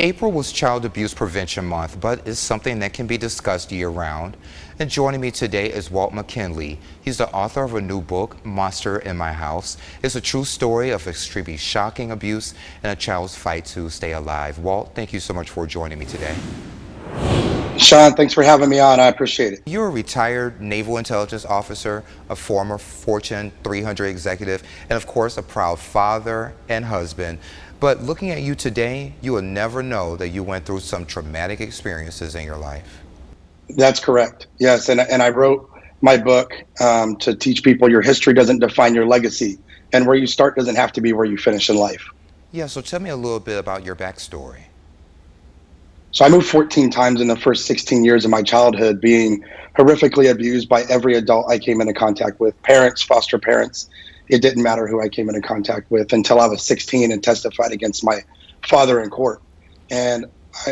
April was Child Abuse Prevention Month, but it's something that can be discussed year-round. And joining me today is Walt McKinley. He's the author of a new book, Monster in My House. It's a true story of extremely shocking abuse and a child's fight to stay alive. Walt, thank you so much for joining me today. Sean, thanks for having me on. I appreciate it. You're a retired naval intelligence officer, a former Fortune 300 executive, and of course a proud father and husband. But looking at you today, you will never know that you went through some traumatic experiences in your life. That's correct. Yes, and I wrote my book to teach people your history doesn't define your legacy, and where you start doesn't have to be where you finish in life. Yeah, so tell me a little bit about your backstory. So I moved 14 times in the first 16 years of my childhood, being horrifically abused by every adult I came into contact with, parents, foster parents. It didn't matter who I came into contact with until I was 16 and testified against my father in court. And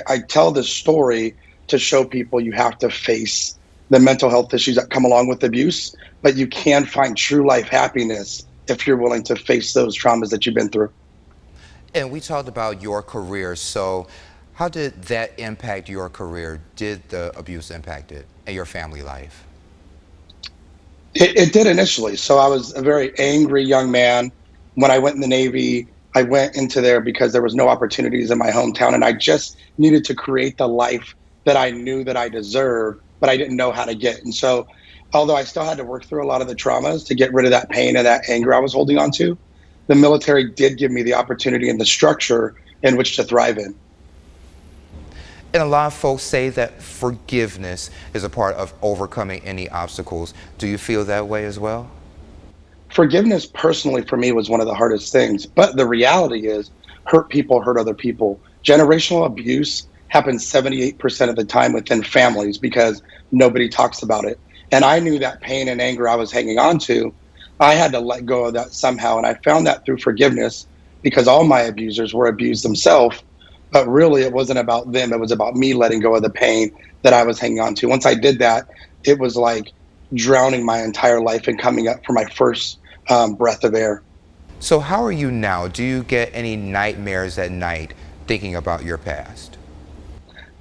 I tell this story to show people you have to face the mental health issues that come along with abuse, but you can find true life happiness if you're willing to face those traumas that you've been through. And we talked about your career, so how did that impact your career? Did the abuse impact it and your family life? It did initially. So I was a very angry young man. When I went in the Navy, I went into there because there was no opportunities in my hometown, and I just needed to create the life that I knew that I deserved, but I didn't know how to get. And so, although I still had to work through a lot of the traumas to get rid of that pain and that anger I was holding on to, the military did give me the opportunity and the structure in which to thrive in. And a lot of folks say that forgiveness is a part of overcoming any obstacles. Do you feel that way as well? Forgiveness personally for me was one of the hardest things, but the reality is hurt people hurt other people. Generational abuse happens 78% of the time within families because nobody talks about it. And I knew that pain and anger I was hanging on to, I had to let go of that somehow. And I found that through forgiveness because all my abusers were abused themselves. But really, it wasn't about them. It was about me letting go of the pain that I was hanging on to. Once I did that, it was like drowning my entire life and coming up for my first breath of air. So how are you now? Do you get any nightmares at night thinking about your past?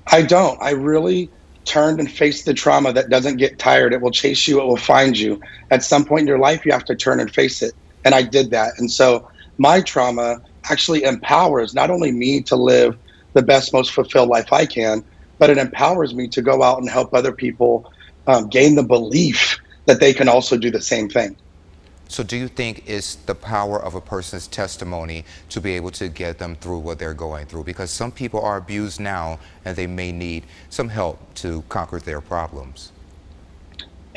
I don't. I really turned and faced the trauma that doesn't get tired. It will chase you. It will find you. At some point in your life, you have to turn and face it. And I did that. And so my trauma actually empowers not only me to live the best, most fulfilled life I can, but it empowers me to go out and help other people gain the belief that they can also do the same thing. So do you think it's the power of a person's testimony to be able to get them through what they're going through? Because some people are abused now and they may need some help to conquer their problems.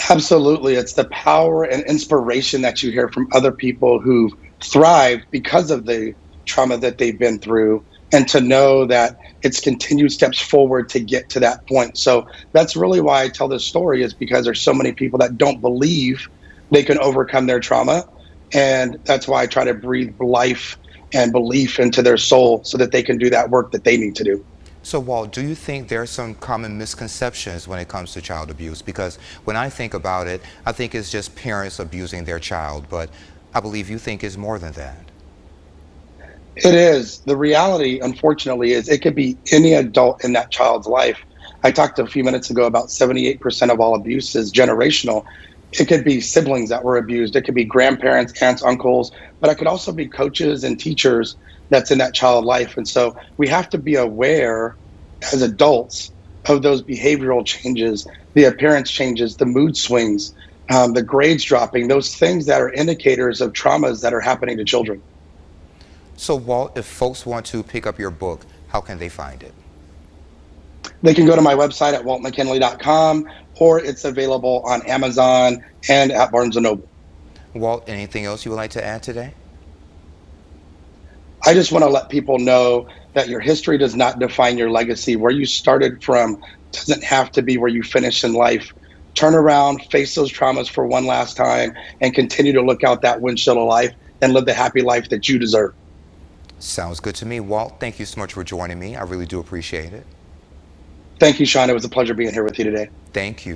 Absolutely. It's the power and inspiration that you hear from other people who've thrived because of the trauma that they've been through, and to know that it's continued steps forward to get to that point. So that's really why I tell this story, is because there's so many people that don't believe they can overcome their trauma. And that's why I try to breathe life and belief into their soul so that they can do that work that they need to do. So Walt, do you think there are some common misconceptions when it comes to child abuse? Because when I think about it, I think it's just parents abusing their child, but I believe you think it's more than that. It is. The reality, unfortunately, is it could be any adult in that child's life. I talked a few minutes ago about 78% of all abuse is generational. It could be siblings that were abused. It could be grandparents, aunts, uncles, but it could also be coaches and teachers that's in that child life. And so we have to be aware as adults of those behavioral changes, the appearance changes, the mood swings, the grades dropping, those things that are indicators of traumas that are happening to children. So Walt, if folks want to pick up your book, how can they find it? They can go to my website at waltmckinley.com, or it's available on Amazon and at Barnes & Noble. Walt, anything else you would like to add today? I just want to let people know that your history does not define your legacy. Where you started from doesn't have to be where you finish in life. Turn around, face those traumas for one last time, and continue to look out that windshield of life and live the happy life that you deserve. Sounds good to me. Walt, thank you so much for joining me. I really do appreciate it. Thank you, Sean. It was a pleasure being here with you today. Thank you.